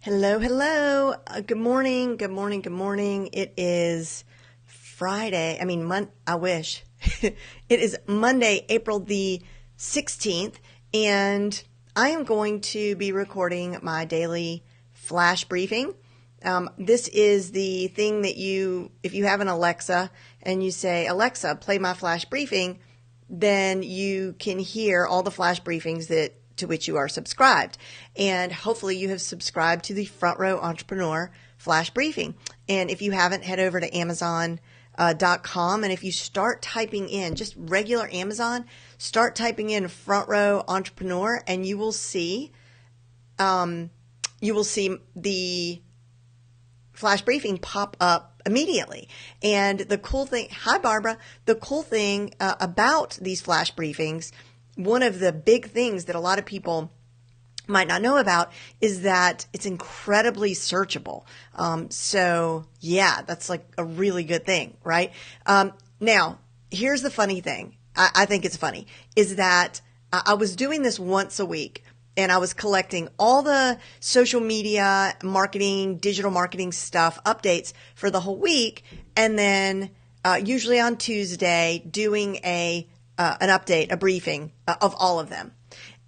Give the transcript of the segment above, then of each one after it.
Hello, hello. Good morning, good morning, good morning. It is Friday. I wish. It is Monday, April the 16th, and I am going to be recording my daily flash briefing. This is the thing that if you have an Alexa and you say, Alexa, play my flash briefing, then you can hear all the flash briefings to which you are subscribed. And hopefully you have subscribed to the Front Row Entrepreneur Flash Briefing. And if you haven't, head over to Amazon.com. And if you start typing in just regular Amazon, start typing in Front Row Entrepreneur, and you will see the flash briefing pop up immediately. And the cool thing, hi Barbara, the cool thing about these flash briefings, one of the big things that a lot of people might not know about is that it's incredibly searchable. So yeah, that's like a really good thing, right? Now, here's the funny thing. I think it's funny is that I was doing this once a week, and I was collecting all the social media marketing, digital marketing stuff, updates for the whole week. And then usually on Tuesday doing an update, a briefing of all of them.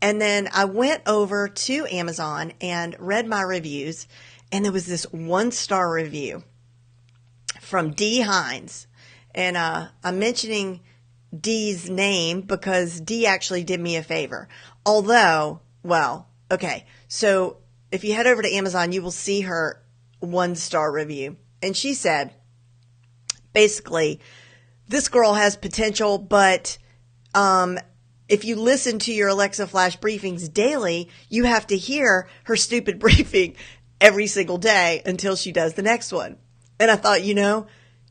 And then I went over to Amazon and read my reviews, and there was this 1-star review from Dee Hines. And I'm mentioning Dee's name because Dee actually did me a favor. Although, well, okay, so if you head over to Amazon, you will see her 1-star review. And she said, basically, this girl has potential, but if you listen to your Alexa Flash briefings daily, you have to hear her stupid briefing every single day until she does the next one. And I thought,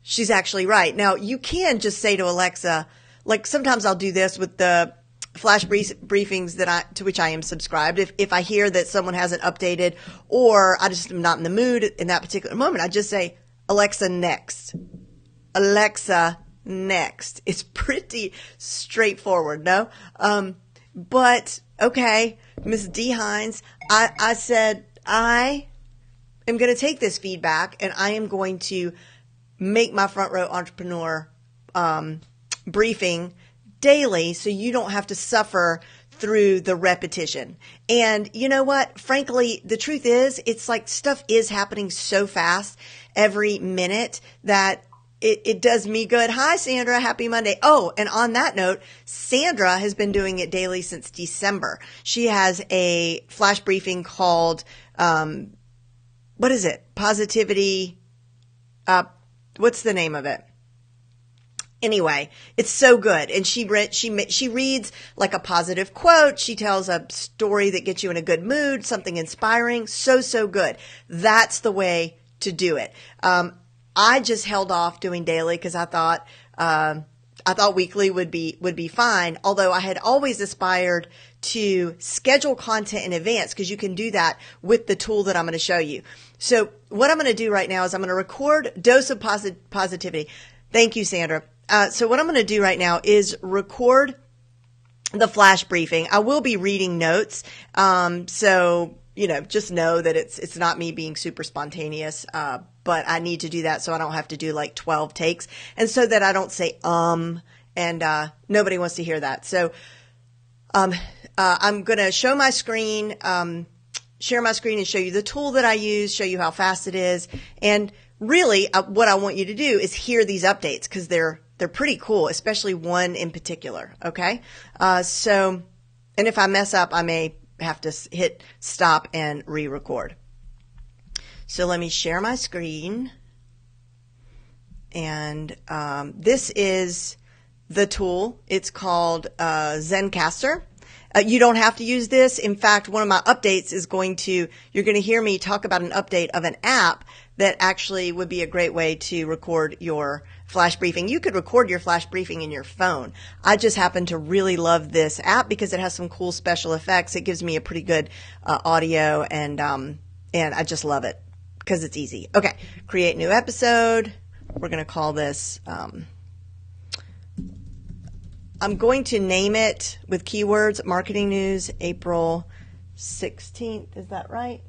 she's actually right. Now, you can just say to Alexa, like sometimes I'll do this with the flash briefings to which I am subscribed. If I hear that someone hasn't updated or I just am not in the mood in that particular moment, I just say, Alexa, next. Alexa, next. It's pretty straightforward, no? But okay, Miss Dee Hines, I said I am going to take this feedback and I am going to make my Front Row Entrepreneur briefing daily so you don't have to suffer through the repetition. And you know what? Frankly, the truth is, it's like stuff is happening so fast every minute that it does me good. Hi, Sandra. Happy Monday. Oh, and on that note, Sandra has been doing it daily since December. She has a flash briefing called, what is it? Positivity. What's the name of it? Anyway, it's so good. And she reads like a positive quote. She tells a story that gets you in a good mood, something inspiring. So good. That's the way to do it. I just held off doing daily because I thought weekly would be fine. Although I had always aspired to schedule content in advance because you can do that with the tool that I'm going to show you. So what I'm going to do right now is I'm going to record Dose of Positivity. Thank you, Sandra. So what I'm going to do right now is record the flash briefing. I will be reading notes. So just know that it's not me being super spontaneous, but I need to do that so I don't have to do like 12 takes and so that I don't say, and nobody wants to hear that. So, I'm going to show my screen, share my screen and show you the tool that I use, show you how fast it is. And really what I want you to do is hear these updates because they're pretty cool, especially one in particular. Okay. And if I mess up, I may have to hit stop and re-record. So let me share my screen. And this is the tool. It's called Zencastr. You don't have to use this. In fact, one of my updates is you're going to hear me talk about an update of an app that actually would be a great way to record your flash briefing. You could record your flash briefing in your phone. I just happen to really love this app because it has some cool special effects. It gives me a pretty good audio and I just love it because it's easy. Okay, create new episode. We're going to call this, I'm going to name it with keywords, marketing news, April 16th. Is that right?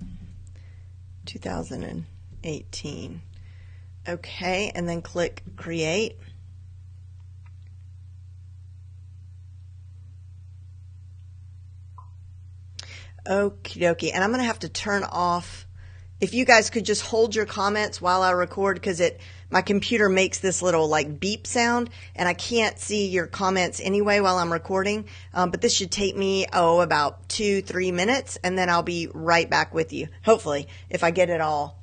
2018. Okay, and then click create. Okie dokie. And I'm going to have to turn off, if you guys could just hold your comments while I record, because my computer makes this little like beep sound and I can't see your comments anyway while I'm recording. But this should take me, about 2-3 minutes, and then I'll be right back with you. Hopefully, if I get it all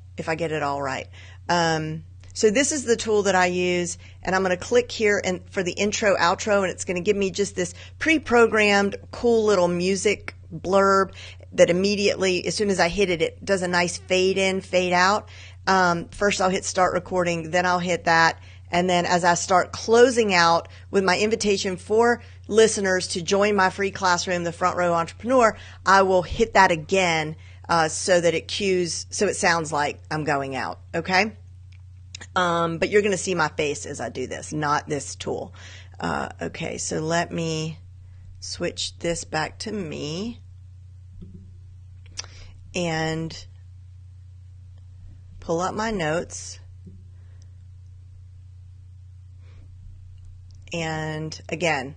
right. So this is the tool that I use, and I'm going to click here for the intro outro, and it's going to give me just this pre-programmed cool little music blurb that immediately, as soon as I hit it, it does a nice fade in, fade out. First I'll hit start recording, then I'll hit that. And then as I start closing out with my invitation for listeners to join my free classroom, the Front Row Entrepreneur, I will hit that again, so that it cues, so it sounds like I'm going out. Okay. But you're going to see my face as I do this, not this tool. Okay. So let me switch this back to me and pull up my notes. And again,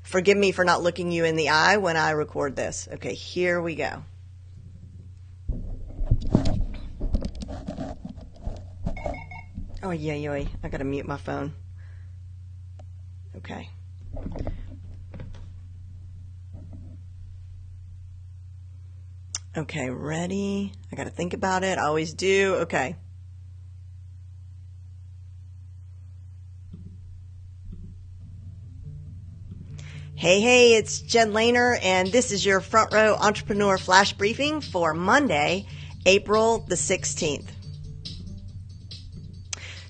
forgive me for not looking you in the eye when I record this. Okay, here we go. Oh, yeah, I gotta mute my phone. Okay. Okay, ready? I gotta think about it. I always do. Okay. Hey, it's Jen Lehner, and this is your Front Row Entrepreneur Flash Briefing for Monday, April the 16th.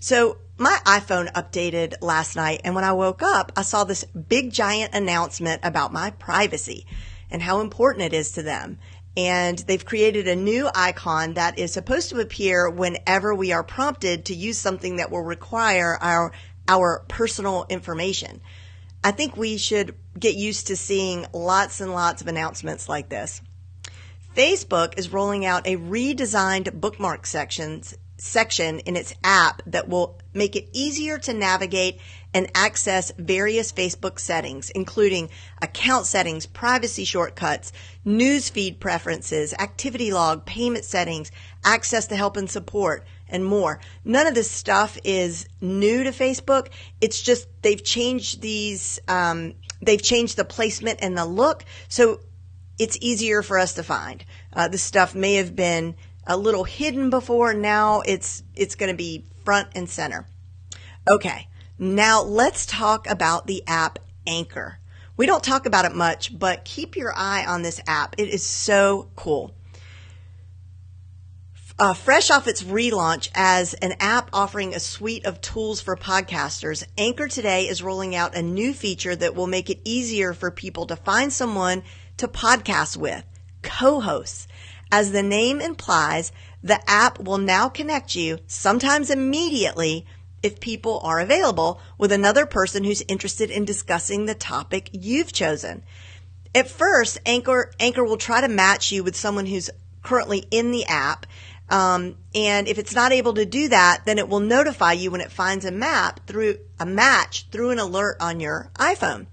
So my iPhone updated last night, and when I woke up, I saw this big giant announcement about my privacy and how important it is to them. And they've created a new icon that is supposed to appear whenever we are prompted to use something that will require our personal information. I think we should get used to seeing lots and lots of announcements like this. Facebook is rolling out a redesigned bookmark section in its app that will make it easier to navigate and access various Facebook settings, including account settings, privacy shortcuts, newsfeed preferences, activity log, payment settings, access to help and support, and more. None of this stuff is new to Facebook. It's just they've changed these, they've changed the placement and the look, so it's easier for us to find. This stuff may have been a little hidden before. Now it's going to be front and center. Okay, now let's talk about the app Anchor. We don't talk about it much, but keep your eye on this app. It is so cool. Fresh off its relaunch as an app offering a suite of tools for podcasters, Anchor today is rolling out a new feature that will make it easier for people to find someone to podcast with, co-hosts. As the name implies, the app will now connect you, sometimes immediately, if people are available, with another person who's interested in discussing the topic you've chosen. At first, Anchor will try to match you with someone who's currently in the app. And if it's not able to do that, then it will notify you when it finds a match through an alert on your iPhone.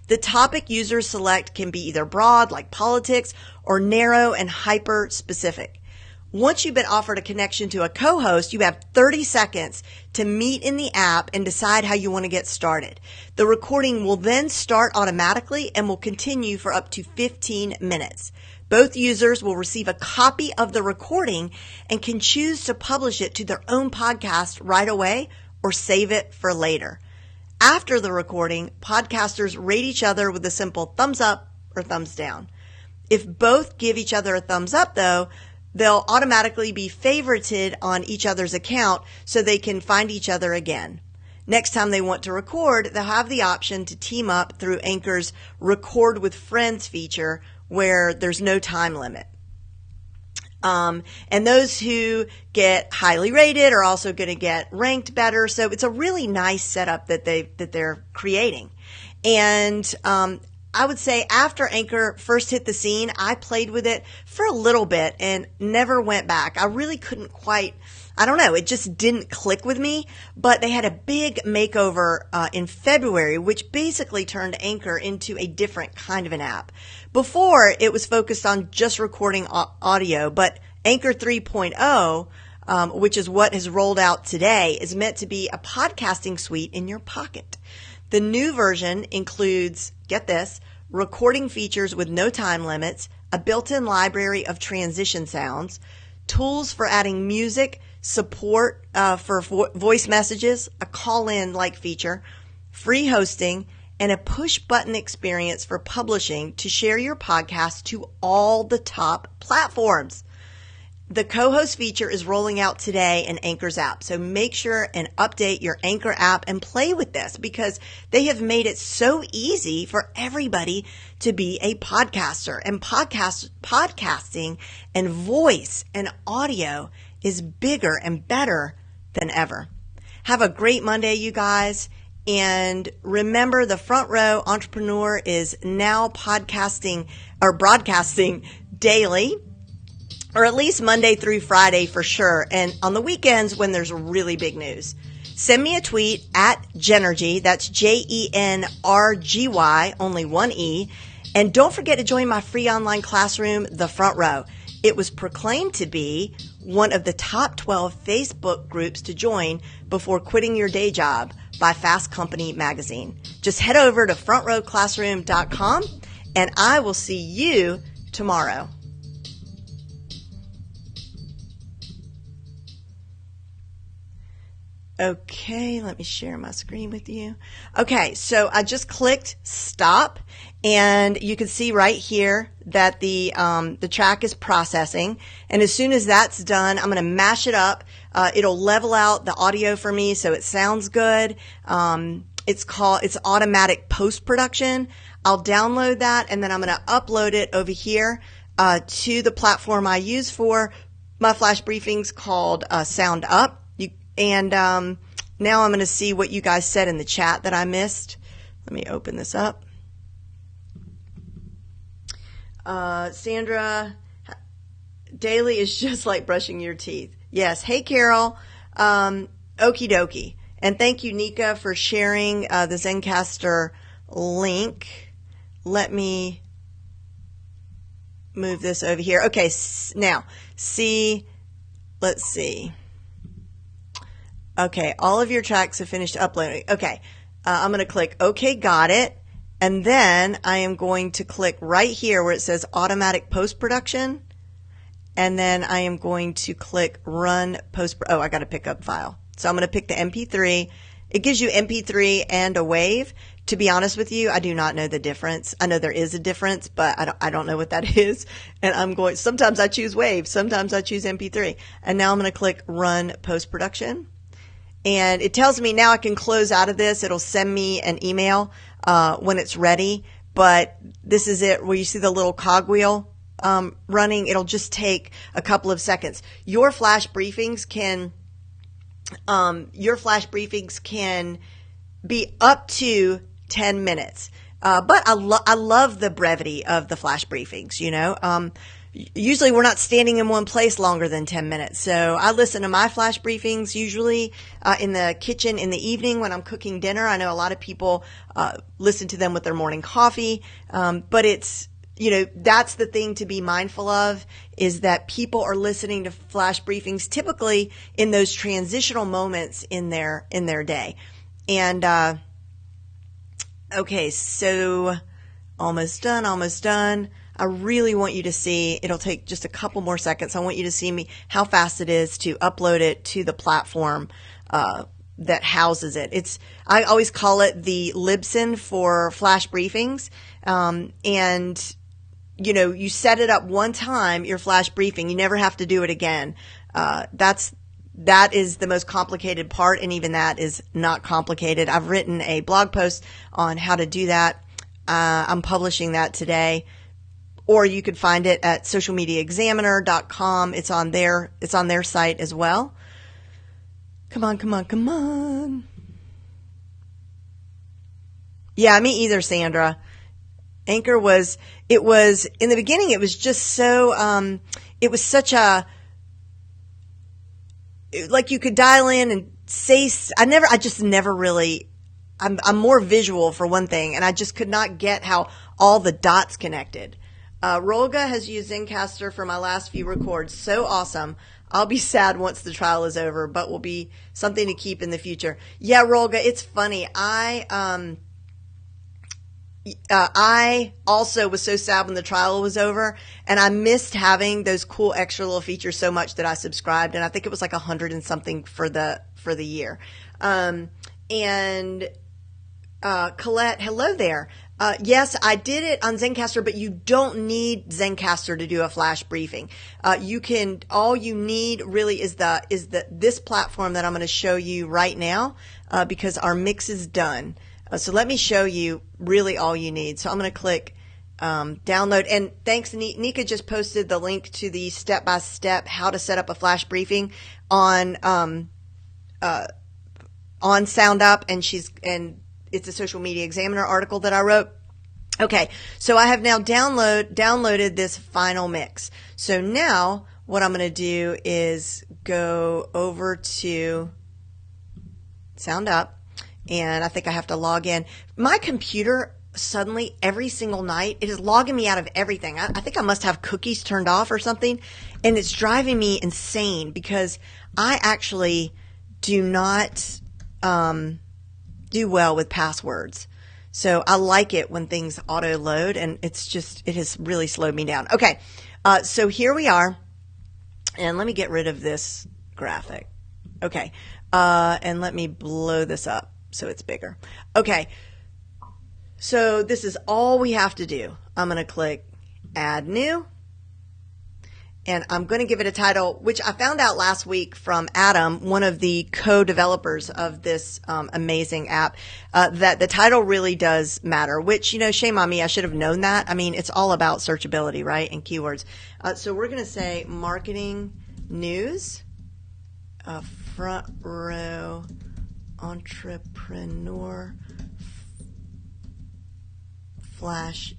The topic users select can be either broad, like politics, or narrow and hyper specific. Once you've been offered a connection to a co-host, you have 30 seconds to meet in the app and decide how you want to get started. The recording will then start automatically and will continue for up to 15 minutes. Both users will receive a copy of the recording and can choose to publish it to their own podcast right away or save it for later. After the recording, podcasters rate each other with a simple thumbs up or thumbs down. If both give each other a thumbs up, though, they'll automatically be favorited on each other's account so they can find each other again. Next time they want to record, they'll have the option to team up through Anchor's Record with Friends feature, where there's no time limit. And those who get highly rated are also going to get ranked better. So it's a really nice setup that they're creating. And I would say after Anchor first hit the scene, I played with it for a little bit and never went back. I really couldn't quite, I don't know, it just didn't click with me. But they had a big makeover in February, which basically turned Anchor into a different kind of an app. Before, it was focused on just recording audio, but Anchor 3.0, which is what has rolled out today, is meant to be a podcasting suite in your pocket. The new version includes, get this, recording features with no time limits, a built-in library of transition sounds, tools for adding music, support for voice messages, a call-in like feature, free hosting, and a push-button experience for publishing to share your podcast to all the top platforms. The co-host feature is rolling out today in Anchor's app. So make sure and update your Anchor app and play with this because they have made it so easy for everybody to be a podcaster. And podcasting and voice and audio is bigger and better than ever. Have a great Monday, you guys. And remember, the Front Row Entrepreneur is now podcasting or broadcasting daily, or at least Monday through Friday for sure. And on the weekends when there's really big news. Send me a tweet at Jenergy. That's Jenergy, only one E. And don't forget to join my free online classroom, The Front Row. It was proclaimed to be one of the top 12 Facebook groups to join before quitting your day job by Fast Company magazine. Just head over to frontrowclassroom.com and I will see you tomorrow. Okay, let me share my screen with you. Okay, so I just clicked stop, and you can see right here that the track is processing. And as soon as that's done, I'm going to mash it up. It'll level out the audio for me so it sounds good. It's automatic post-production. I'll download that, and then I'm going to upload it over here to the platform I use for my flash briefings called Sound Up. And now I'm going to see what you guys said in the chat that I missed. Let me open this up. Sandra, daily is just like brushing your teeth. Yes. Hey, Carol. Okie dokie. And thank you, Nika, for sharing the Zencastr link. Let me move this over here. Okay. Now, let's see. Okay, all of your tracks have finished uploading. Okay, I'm going to click OK, got it. And then I am going to click right here where it says automatic post-production. And then I am going to click run post-production. Oh, I got to pick up file. So I'm going to pick the MP3. It gives you MP3 and a WAV. To be honest with you, I do not know the difference. I know there is a difference, but I don't know what that is. And sometimes I choose WAV, sometimes I choose MP3. And now I'm going to click run post-production. And it tells me now I can close out of this. It'll send me an email when it's ready. But this is it where you see the little cogwheel running. It'll just take a couple of seconds. Your flash briefings can be up to 10 minutes. But I love the brevity of the flash briefings, you know. Usually we're not standing in one place longer than 10 minutes. So I listen to my flash briefings usually in the kitchen in the evening when I'm cooking dinner. I know a lot of people listen to them with their morning coffee. But it's, you know, that's the thing to be mindful of is that people are listening to flash briefings typically in those transitional moments in their day. And okay, so almost done. I really want you to see, it'll take just a couple more seconds. I want you to see how fast it is to upload it to the platform that houses it. I always call it the Libsyn for flash briefings. And, you know, you set it up one time, your flash briefing, you never have to do it again. That is the most complicated part, and even that is not complicated. I've written a blog post on how to do that. I'm publishing that today. Or you could find it at socialmediaexaminer.com. It's on their site as well. Come on. Yeah, me either, Sandra. Anchor was, it was, in the beginning, it was just so, it was such a, like you could dial in and say, I just never really, I'm more visual for one thing, and I just could not get how all the dots connected. Rolga has used Zencastr for my last few records. So awesome. I'll be sad once the trial is over, but will be something to keep in the future. Yeah, Rolga, it's funny. I also was so sad when the trial was over, and I missed having those cool extra little features so much that I subscribed, and I think it was like 100 and something for the year. Colette, hello there. Yes, I did it on Zencastr, but you don't need Zencastr to do a flash briefing. All you need really is this platform that I'm going to show you right now, because our mix is done. So let me show you really all you need. So I'm going to click download, and thanks, Nika just posted the link to the step-by-step how to set up a flash briefing on SoundUp, and it's a Social Media Examiner article that I wrote. Okay, so I have now downloaded this final mix. So now what I'm going to do is go over to SoundUp, and I think I have to log in. My computer suddenly, every single night, it is logging me out of everything. I think I must have cookies turned off or something, and it's driving me insane because I actually do not do well with passwords. So I like it when things auto load, and it has really slowed me down. Okay, so here we are, and let me get rid of this graphic. Okay, and let me blow this up so it's bigger. Okay, so this is all we have to do. I'm going to click Add New, and I'm going to give it a title, which I found out last week from Adam, one of the co-developers of this amazing app, that the title really does matter, which, shame on me. I should have known that. I mean, it's all about searchability, right, and keywords. So we're going to say Marketing News, Front Row Entrepreneur Flash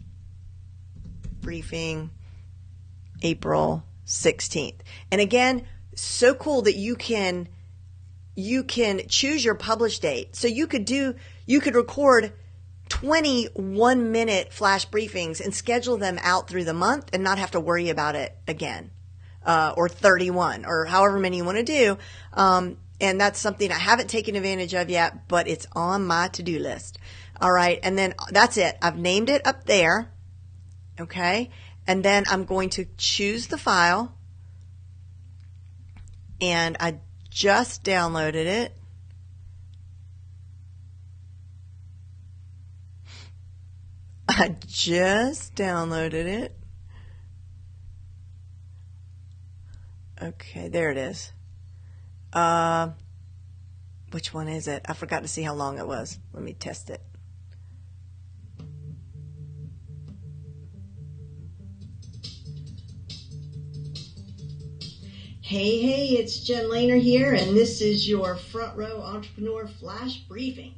Briefing, April 16th. And again, so cool that you can choose your publish date. So you could record 20 1-minute flash briefings and schedule them out through the month and not have to worry about it again, or 31 or however many you want to do. And that's something I haven't taken advantage of yet, but it's on my to-do list. All right. And then that's it. I've named it up there. Okay. And then I'm going to choose the file, and I just downloaded it. I just downloaded it. Okay, there it is. Which one is it? I forgot to see how long it was. Let me test it. Hey, it's Jen Lehner here, and this is your Front Row Entrepreneur Flash Briefing.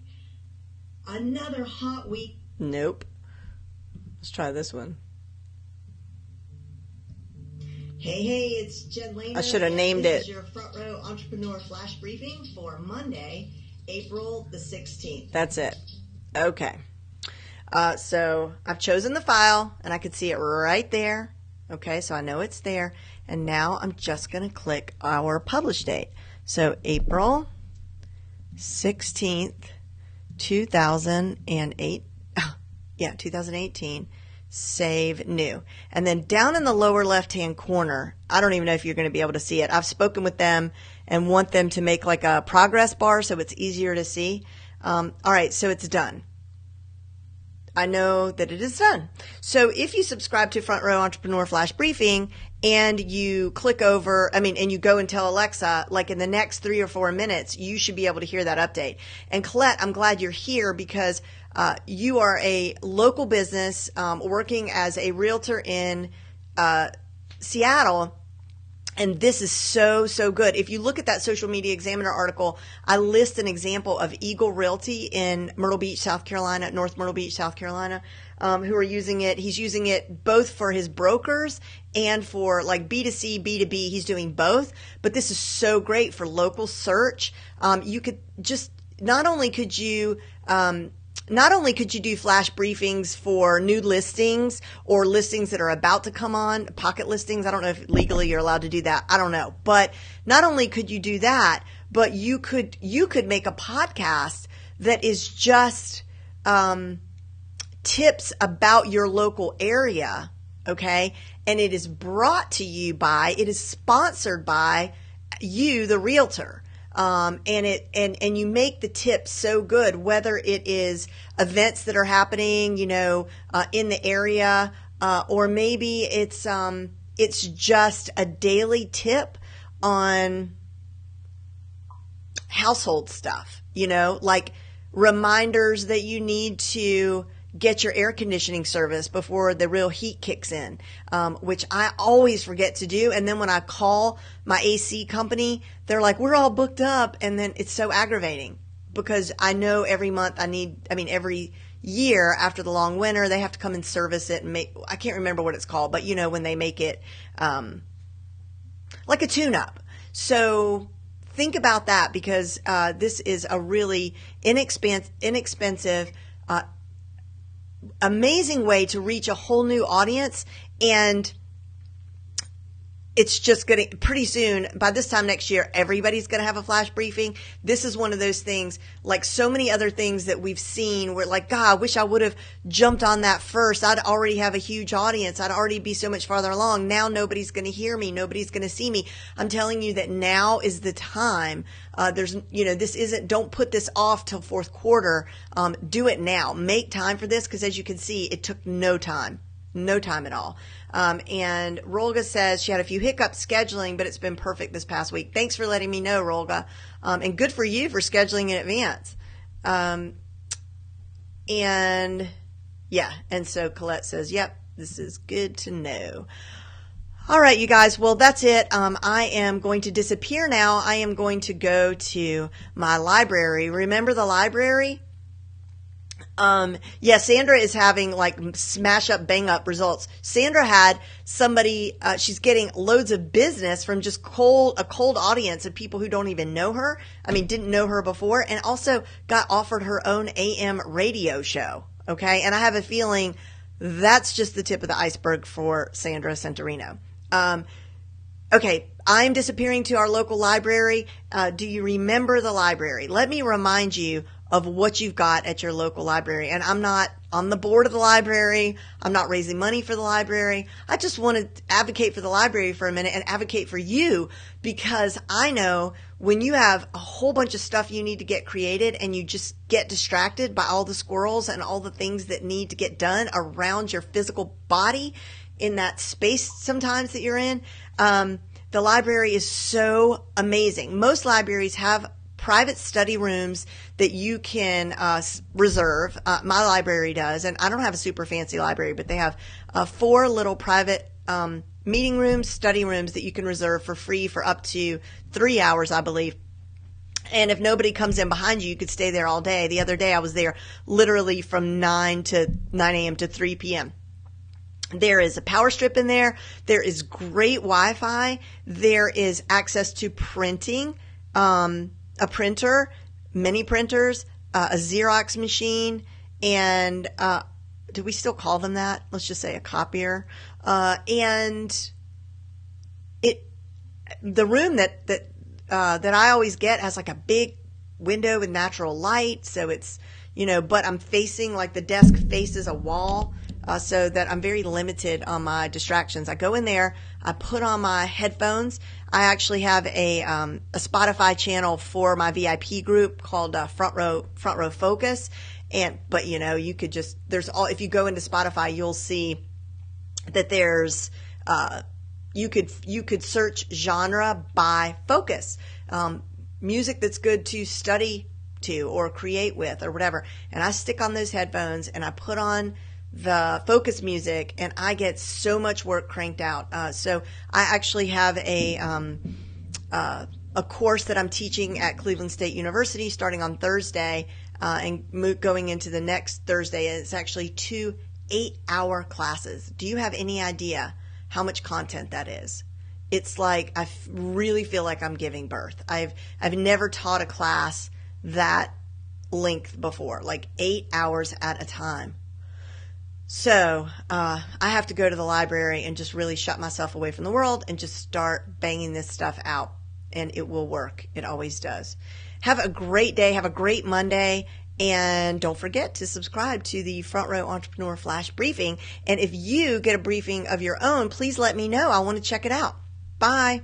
Another hot week. Nope. Let's try this one. Hey, it's Jen Lehner. I should have named it. This is your Front Row Entrepreneur Flash Briefing for Monday, April the 16th. That's it. Okay. So I've chosen the file, and I could see it right there. Okay, so I know it's there. And now I'm just going to click our publish date. So April 16th, 2008. Yeah, 2018. Save new. And then down in the lower left-hand corner, I don't even know if you're going to be able to see it. I've spoken with them and want them to make like a progress bar so it's easier to see. All right, so it's done. I know that it is done. So if you subscribe to Front Row Entrepreneur Flash Briefing and you click over, and you go and tell Alexa, like in the next 3 or 4 minutes, you should be able to hear that update. And Colette, I'm glad you're here because you are a local business working as a realtor in Seattle, And this is so, so good. If you look at that Social Media Examiner article, I list an example of Eagle Realty in Myrtle Beach, South Carolina, North Myrtle Beach, South Carolina, who are using it. He's using it both for his brokers and for like B2C, B2B. He's doing both. But this is so great for local search. You could just, not only could you do flash briefings for new listings or listings that are about to come on, pocket listings. I don't know if legally you're allowed to do that. I don't know. But not only could you do that, but you could make a podcast that is just tips about your local area, okay? And it is brought to you by, it is sponsored by you, the realtor. And you make the tips so good, whether it is events that are happening, in the area, or maybe it's just a daily tip on household stuff, like reminders that you need to get your air conditioning service before the real heat kicks in, which I always forget to do. And then when I call my AC company, they're like, we're all booked up. And then it's so aggravating because I know every month every year after the long winter, they have to come and service it and I can't remember what it's called, but when they make it, like a tune-up. So think about that because, this is a really inexpensive, amazing way to reach a whole new audience. And it's just going to, pretty soon, by this time next year, everybody's going to have a flash briefing. This is one of those things, like so many other things that we've seen where like, God, I wish I would have jumped on that first. I'd already have a huge audience. I'd already be so much farther along. Now nobody's going to hear me. Nobody's going to see me. I'm telling you that now is the time. Don't put this off till fourth quarter. Do it now. Make time for this because as you can see, it took no time at all. And Rolga says she had a few hiccups scheduling, but it's been perfect this past week. Thanks for letting me know, Rolga. And good for you for scheduling in advance. And so Colette says, yep, this is good to know. All right, you guys. Well, that's it. I am going to disappear now. I am going to go to my library. Remember the library? Sandra is having like smash up, bang up results. Sandra had somebody, she's getting loads of business from just a cold audience of people who don't even know her. Didn't know her before, and also got offered her own AM radio show. Okay. And I have a feeling that's just the tip of the iceberg for Sandra Santorino. Okay. I'm disappearing to our local library. Do you remember the library? Let me remind you of what you've got at your local library. And I'm not on the board of the library. I'm not raising money for the library. I just want to advocate for the library for a minute and advocate for you because I know when you have a whole bunch of stuff you need to get created and you just get distracted by all the squirrels and all the things that need to get done around your physical body in that space sometimes that you're in, the library is so amazing. Most libraries have private study rooms that you can reserve. My library does, and I don't have a super fancy library, but they have 4 little private meeting rooms, study rooms that you can reserve for free for up to 3 hours, I believe. And if nobody comes in behind you, you could stay there all day. The other day I was there literally from 9 a.m. to 3 p.m. There is a power strip in there. There is great Wi-Fi. There is access to printing, a printer, mini printers, a Xerox machine, and do we still call them that? Let's just say a copier. And the room that I always get has like a big window with natural light, so it's but I'm facing like the desk faces a wall. So that I'm very limited on my distractions. I go in there, I put on my headphones. I actually have a Spotify channel for my VIP group called Front Row Focus. But you could just, if you go into Spotify, you'll see that there's, you could search genre by focus, music that's good to study to or create with or whatever. And I stick on those headphones and I put on the focus music, and I get so much work cranked out. So I actually have a course that I'm teaching at Cleveland State University starting on Thursday and going into the next Thursday. It's actually 2 8-hour classes. Do you have any idea how much content that is? It's like I really feel like I'm giving birth. I've never taught a class that length before, like 8 hours at a time. So I have to go to the library and just really shut myself away from the world and just start banging this stuff out, and it will work. It always does. Have a great day. Have a great Monday. And don't forget to subscribe to the Front Row Entrepreneur Flash Briefing. And if you get a briefing of your own, please let me know. I want to check it out. Bye.